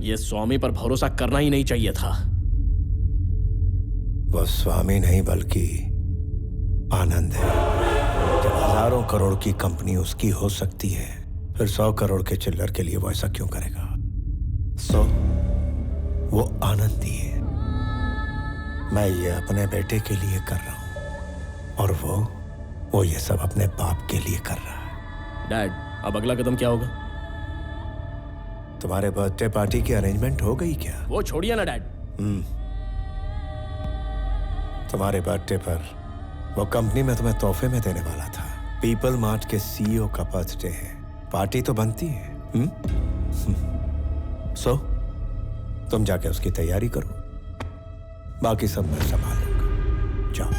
ये स्वामी पर भरोसा करना ही नहीं चाहिए था। वो स्वामी नहीं बल्कि आनंद है। जब हजारों करोड़ की कंपनी उसकी हो सकती है, फिर 100 करोड़ के चिल्लर के लिए वो ऐसा क्यों करेगा? वो आनंद ही है। मैं ये अपने बेटे के लिए कर रहा हूं और वो ये सब अपने बाप के लिए कर रहा है। डैड, अब अगला कदम क्या होगा? तुम्हारे बर्थडे पार्टी की अरेंजमेंट हो गई क्या? वो छोड़िए ना डैड। तुम्हारे बर्थडे पर वो कंपनी में तुम्हें तोहफे में देने वाला था। पीपल मार्ट के सीईओ का बर्थडे है, पार्टी तो बनती है। सो तुम जाके उसकी तैयारी करो, बाकी सब मैं संभाल लूंगा। जाओ।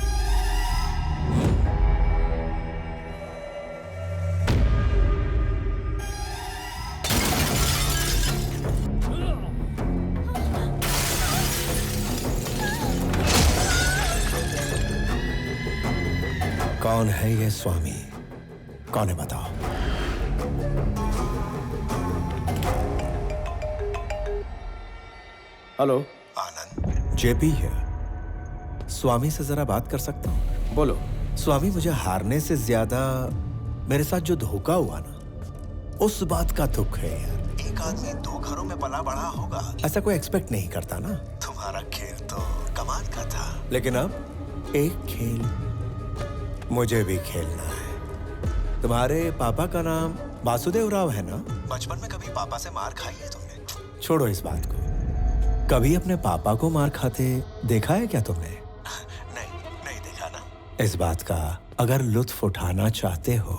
कौन है ये स्वामी? कौन है बताओ? हेलो। आनंद, जेपी है। स्वामी से जरा बात कर सकता हूँ? बोलो। स्वामी, मुझे हारने से ज्यादा मेरे साथ जो धोखा हुआ ना, उस बात का दुख है यार। एक आदमी 2 घरों में पला बड़ा होगा, ऐसा कोई एक्सपेक्ट नहीं करता ना। तुम्हारा खेल तो कमाल का था, लेकिन अब एक खेल मुझे भी खेलना है। तुम्हारे पापा का नाम वासुदेव राव है ना? बचपन में कभी पापा से मार खाई है तुमने? छोड़ो इस बात को। कभी अपने पापा को मार खाते देखा है क्या तुमने? नहीं देखा ना। इस बात का अगर लुत्फ उठाना चाहते हो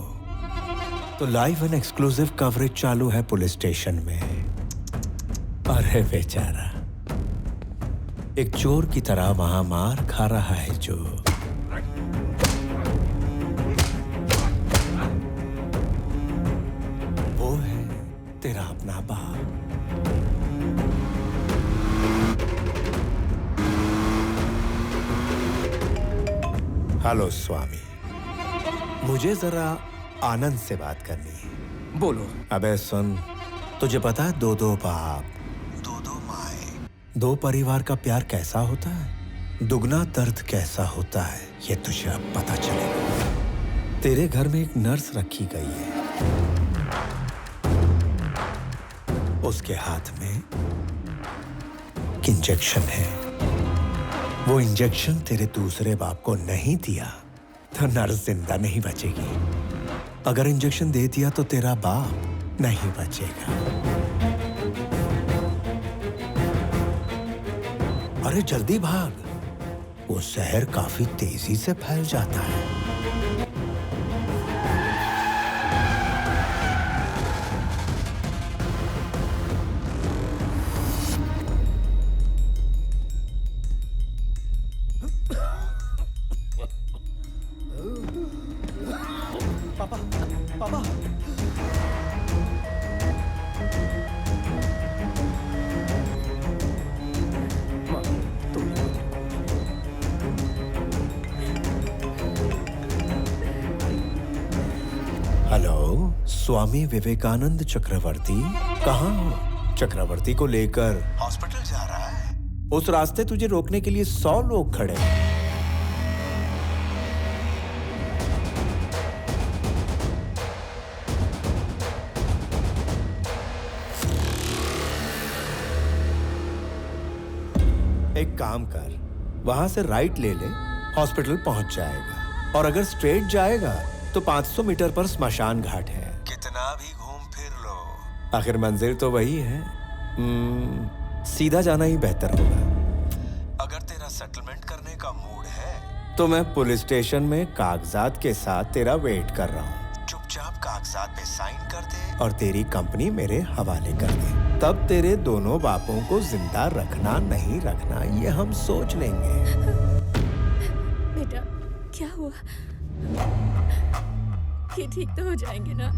तो लाइव एंड एक्सक्लूसिव कवरेज चालू है पुलिस स्टेशन में। अरे बेचारा, एक चोर की तरह वहां मार खा रहा है जो। वो है तेरा अपना बाप। हेलो स्वामी, मुझे जरा आनंद से बात करनी है। बोलो। अबे सुन, तुझे पता है 2-2 बाप, 2-2 माए, 2 परिवार का प्यार कैसा होता है? दुगना दर्द कैसा होता है, ये तुझे अब पता चलेगा। तेरे घर में एक नर्स रखी गई है, उसके हाथ में एक इंजेक्शन है। वो इंजेक्शन तेरे दूसरे बाप को नहीं दिया तो नर्स जिंदा नहीं बचेगी। अगर इंजेक्शन दे दिया तो तेरा बाप नहीं बचेगा। अरे जल्दी भाग, वो जहर काफी तेजी से फैल जाता है। पापा, हेलो, स्वामी विवेकानंद चक्रवर्ती कहाँ हो? चक्रवर्ती को लेकर हॉस्पिटल जा रहा है। उस रास्ते तुझे रोकने के लिए 100 लोग खड़े हैं। एक काम कर, वहां से राइट ले ले, हॉस्पिटल पहुंच जाएगा। और अगर स्ट्रेट जाएगा तो 500 मीटर पर स्मशान घाट है। कितना भी घूम फिर लो, आखिर मंजिल तो वही है। सीधा जाना ही बेहतर होगा। अगर तेरा सेटलमेंट करने का मूड है तो मैं पुलिस स्टेशन में कागजात के साथ तेरा वेट कर रहा हूँ। चुपचाप कागजात पे साइन कर दे और तेरी कंपनी मेरे हवाले कर दे। तब तेरे दोनों बापों को जिंदा रखना नहीं रखना ये हम सोच लेंगे। बेटा, क्या हुआ? ये ठीक तो हो जाएंगे ना?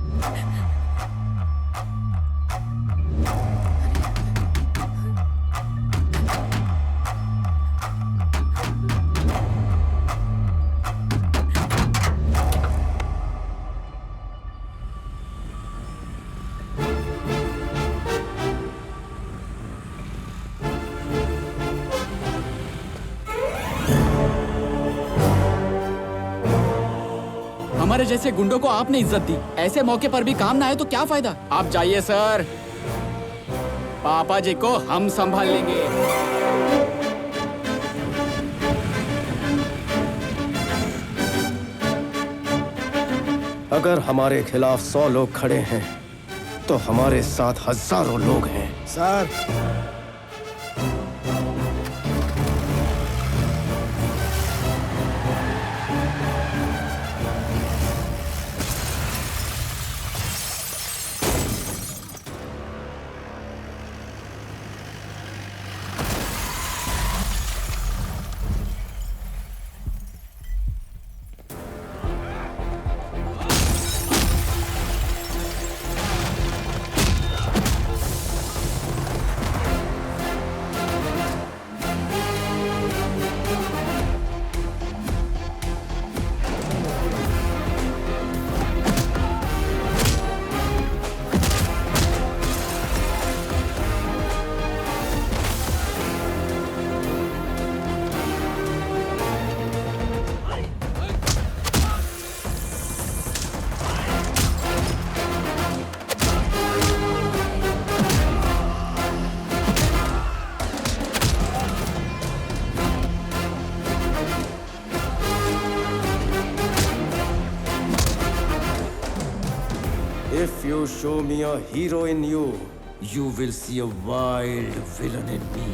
हमारे जैसे गुंडों को आपने इज्जत दी, ऐसे मौके पर भी काम ना आए तो क्या फायदा। आप जाइए सर, पापा जी को हम संभाल लेंगे। अगर हमारे खिलाफ 100 लोग खड़े हैं तो हमारे साथ हजारों लोग हैं। Sir, If you show me a hero in you, you will see a wild villain in me.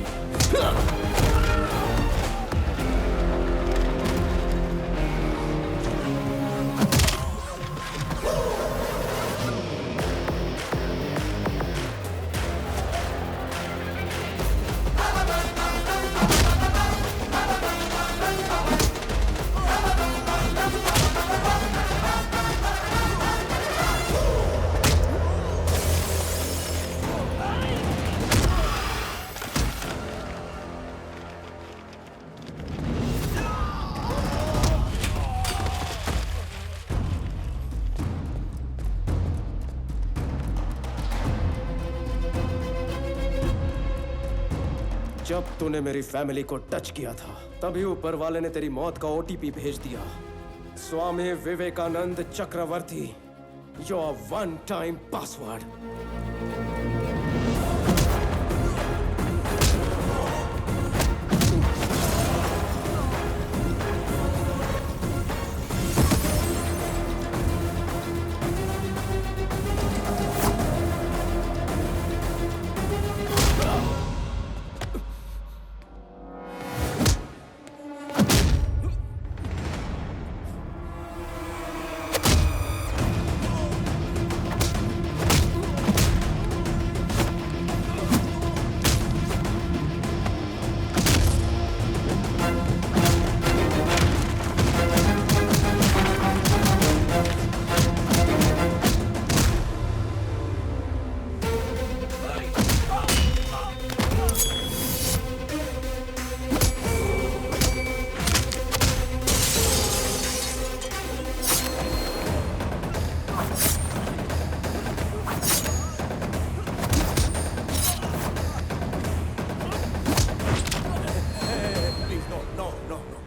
जब तूने मेरी फैमिली को टच किया था, तभी ऊपर वाले ने तेरी मौत का ओटीपी भेज दिया। स्वामी विवेकानंद चक्रवर्ती, योर वन टाइम पासवर्ड।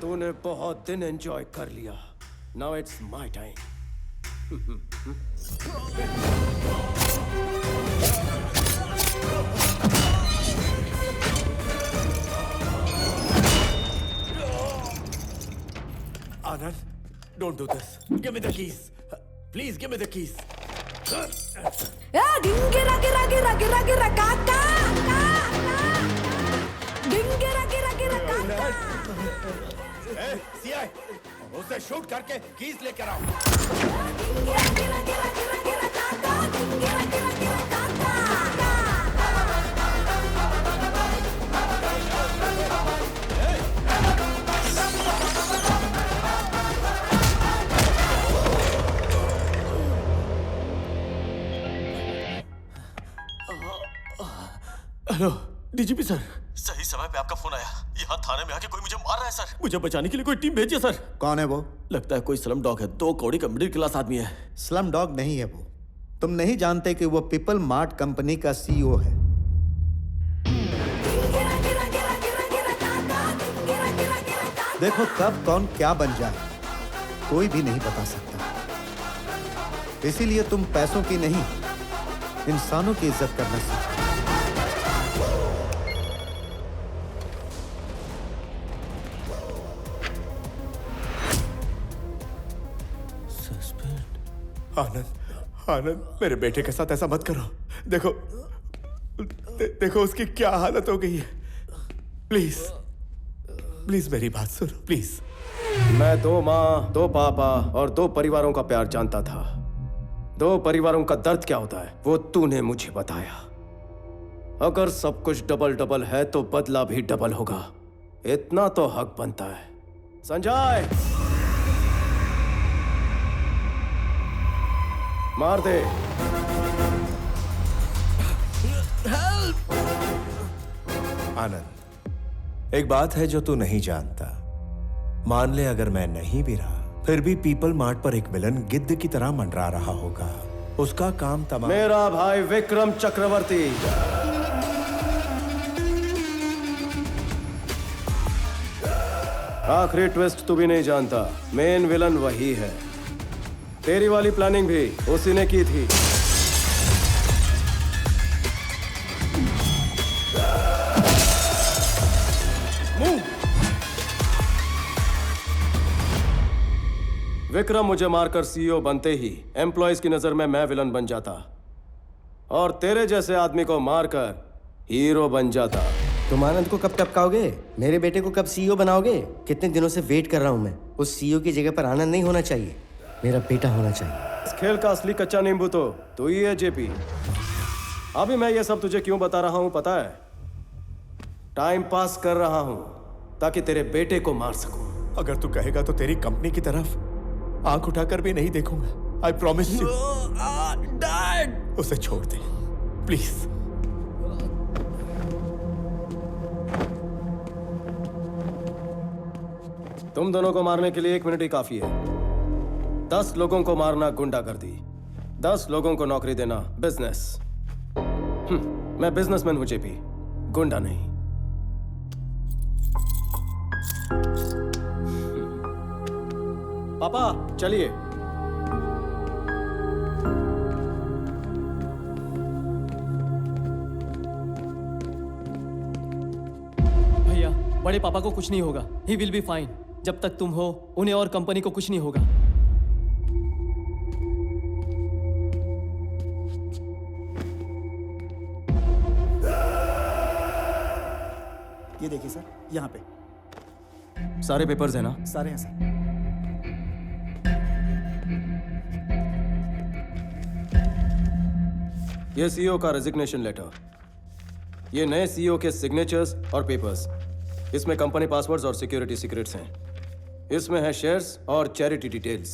तूने बहुत दिन एंजॉय कर लिया। Now it's my time. Anand, don't do this. Give me the keys. Please give me the keys. Dingira gira gira gira gira kaka. Dingira gira gira kaka. CI, उसे shoot करके keys लेकर आओ। Dingira gira gira gira gira kaka. Dingira gira gira kaka. Hello DGP sir. सही समय पे आपका phone आया। यहाँ थाने में आके कोई मुझे मार रहा है सर। मुझे बचाने के लिए कोई टीम भेजिए सर। कौन है वो? लगता है कोई स्लम डॉग है। 2 कौड़ी का मिडिल क्लास आदमी है। स्लम डॉग नहीं है वो। तुम नहीं जानते कि वो पीपल मार्ट कंपनी का सीईओ है। देखो कब कौन क्या बन जाए कोई भी नहीं बता सकता। इसीलिए तुम पैसों की नहीं, इंसानों की इज्जत करना सीखो। आनंद, आनंद, मेरे बेटे के साथ ऐसा मत करो। देखो, देखो उसकी क्या हालत हो गई है। प्लीज, प्लीज मेरी बात सुनो, प्लीज। मैं 2 माँ, 2 पापा और 2 परिवारों का प्यार जानता था। 2 परिवारों का दर्द क्या होता है वो तूने मुझे बताया। अगर सब कुछ डबल डबल है तो बदला भी डबल होगा, इतना तो हक बनता है। संजय, मार दे। आनंद, एक बात है जो तू नहीं जानता। मान ले अगर मैं नहीं भी रहा, फिर भी पीपल मार्ट पर एक विलन गिद्ध की तरह मंडरा रहा होगा। उसका काम तमाम। मेरा भाई विक्रम चक्रवर्ती। आखिरी ट्विस्ट तू भी नहीं जानता, मेन विलन वही है। तेरी वाली प्लानिंग भी उसी ने की थी। विक्रम मुझे मारकर सीईओ बनते ही एम्प्लॉयज की नजर में मैं विलन बन जाता और तेरे जैसे आदमी को मारकर हीरो बन जाता। तुम आनंद को कब टपकाओगे? मेरे बेटे को कब सीईओ बनाओगे? कितने दिनों से वेट कर रहा हूं मैं। उस सीईओ की जगह पर आनंद नहीं होना चाहिए, मेरा बेटा होना चाहिए। इस खेल का असली कच्चा नींबू तो तू ही है जेपी। अभी मैं ये सब तुझे क्यों बता रहा हूं पता है? टाइम पास कर रहा हूं ताकि तेरे बेटे को मार सकूं। अगर तू कहेगा तो तेरी कंपनी की तरफ आंख उठाकर भी नहीं देखूंगा। I promise you. डैड, उसे छोड़ दे प्लीज। तुम दोनों को मारने के लिए 1 मिनट ही काफी है। 10 लोगों को मारना गुंडागर्दी, 10 लोगों को नौकरी देना बिजनेस। मैं बिजनेसमैन हूं जेपी, गुंडा नहीं। पापा चलिए। भैया, बड़े पापा को कुछ नहीं होगा। He will be fine. जब तक तुम हो, उन्हें और कंपनी को कुछ नहीं होगा। ये देखिए सर, यहाँ पे सारे पेपर्स हैं ना? सारे हैं सर। ये सीईओ का रेजिग्नेशन लेटर, ये नए सीईओ के सिग्नेचर्स और पेपर्स। इसमें कंपनी पासवर्ड्स और सिक्योरिटी सीक्रेट्स हैं। इसमें है शेयर्स और चैरिटी डिटेल्स।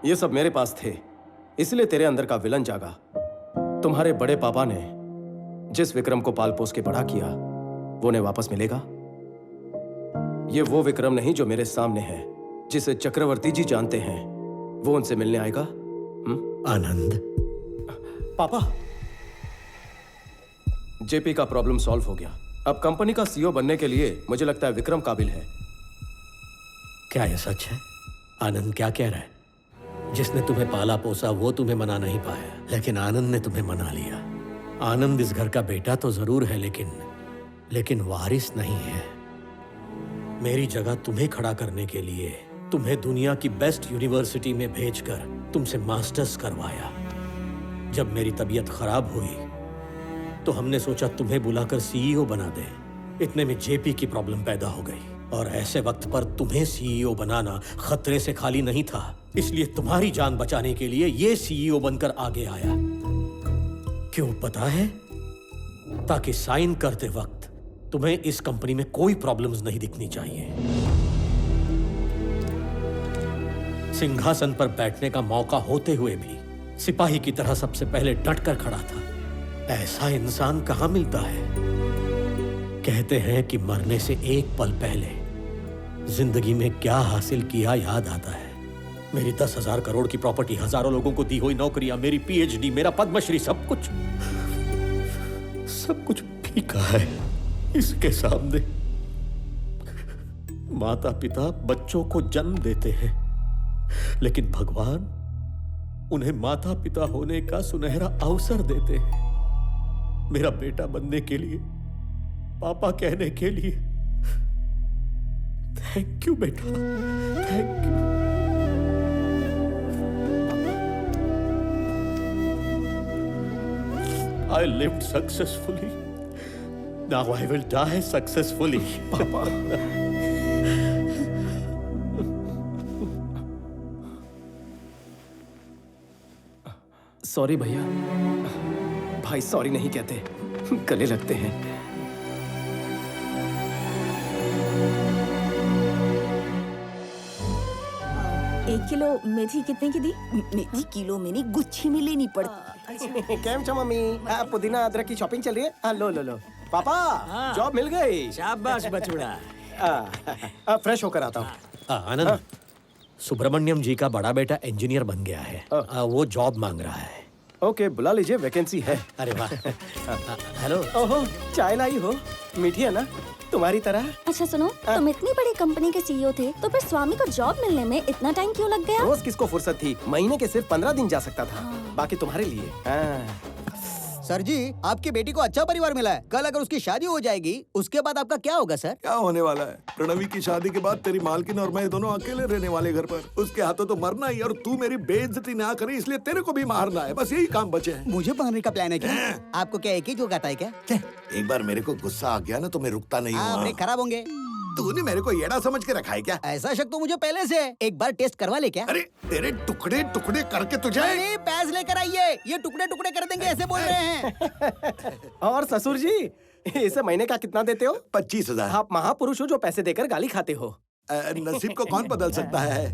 ये सब मेरे पास थे, इसलिए तेरे अंदर का विलन जागा। तुम्हारे बड़े पापा ने जिस विक्रम को पाल पोस के बड़ा किया वो उन्हें वापस मिलेगा? ये वो विक्रम नहीं जो मेरे सामने है, जिसे चक्रवर्ती जी जानते हैं। वो उनसे मिलने आएगा? आनंद, पापा, जेपी का प्रॉब्लम सॉल्व हो गया। अब कंपनी का सीईओ बनने के लिए मुझे लगता है विक्रम काबिल है। क्या ये सच है? आनंद क्या कह रहा है? जिसने तुम्हें पाला पोसा वो तुम्हें मना नहीं पाया, लेकिन आनंद ने तुम्हें मना लिया। आनंद इस घर का बेटा तो जरूर है, लेकिन वारिस नहीं है। मेरी जगह तुम्हें खड़ा करने के लिए तुम्हें दुनिया की बेस्ट यूनिवर्सिटी में भेजकर तुमसे मास्टर्स करवाया। जब मेरी तबीयत खराब हुई तो हमने सोचा तुम्हें बुलाकर सीईओ बना दें। इतने में जेपी की प्रॉब्लम पैदा हो गई और ऐसे वक्त पर तुम्हें सीईओ बनाना खतरे से खाली नहीं था। इसलिए तुम्हारी जान बचाने के लिए ये सीईओ बनकर आगे आया। क्यों पता है? ताकि साइन करते वक्त तुम्हें इस कंपनी में कोई प्रॉब्लम्स नहीं दिखनी चाहिए। सिंहासन पर बैठने का मौका होते हुए भी सिपाही की तरह सबसे पहले डट कर खड़ा था। ऐसा इंसान कहां मिलता है? कहते हैं कि मरने से एक पल पहले जिंदगी में क्या हासिल किया याद आता है। मेरी 10,000 करोड़ की प्रॉपर्टी, हजारों लोगों को दी हुई नौकरियां, मेरी पीएचडी, मेरा पद्मश्री, सब कुछ फीका है इसके सामने। माता पिता बच्चों को जन्म देते हैं, लेकिन भगवान उन्हें माता पिता होने का सुनहरा अवसर देते हैं। मेरा बेटा बनने के लिए, पापा कहने के लिए थैंक यू बेटा, thank you. I lived successfully. Now I will die successfully. पापा। सॉरी भैया। भाई सॉरी नहीं कहते, गले लगते हैं। 1 किलो मेथी कितने की दी? मेथी किलो में नहीं गुच्छी में लेनी पड़ती। કેમ છો મમ્મી? આ પુદીના અદરક की शॉपिंग चल रही है? हाँ लो लो लो। पापा जॉब मिल गई। शाबाश बचुड़ा। फ्रेश होकर आता हूँ। आनंद, सुब्रमण्यम जी का बड़ा बेटा इंजीनियर बन गया है। वो जॉब मांग रहा है। ओके, बुला लीजिए, वैकेंसी है। अरे वाह। हेलो। ओहो, चाय लाई हो? मीठी है ना? तुम्हारी तरह। अच्छा सुनो, तुम इतनी बड़ी कंपनी के सीईओ थे, तो फिर स्वामी को जॉब मिलने में इतना टाइम क्यों लग गया? रोज किसको फुर्सत थी? महीने के सिर्फ 15 दिन जा सकता था। बाकी तुम्हारे लिए। सर जी, आपकी बेटी को अच्छा परिवार मिला है। कल अगर उसकी शादी हो जाएगी, उसके बाद आपका क्या होगा सर? क्या होने वाला है? प्रणवी की शादी के बाद तेरी मालकिन और मैं दोनों अकेले रहने वाले घर पर। उसके हाथों तो मरना ही, और तू मेरी बेइज्जती ना करे इसलिए तेरे को भी मारना है। बस यही काम बचे हैं। मुझे मारने का प्लान है क्या? आपको क्या एक ही जो गाता है क्या? एक बार मेरे को गुस्सा आ गया ना तो मैं रुकता नहीं हूँ। ब्रेक खराब होंगे। तूने मेरे को येड़ा समझ के रखा है क्या? ऐसा शक तो मुझे पहले से है। एक बार टेस्ट करवा ले क्या? अरे तेरे टुकड़े टुकड़े करके तुझे। अरे पैस लेकर आइए, ये टुकड़े टुकड़े कर देंगे ऐसे बोल रहे हैं। और ससुर जी, इसे महीने का कितना देते हो? 25,000। आप महापुरुष हो जो पैसे देकर गाली खाते हो। नसीब को कौन बदल सकता है?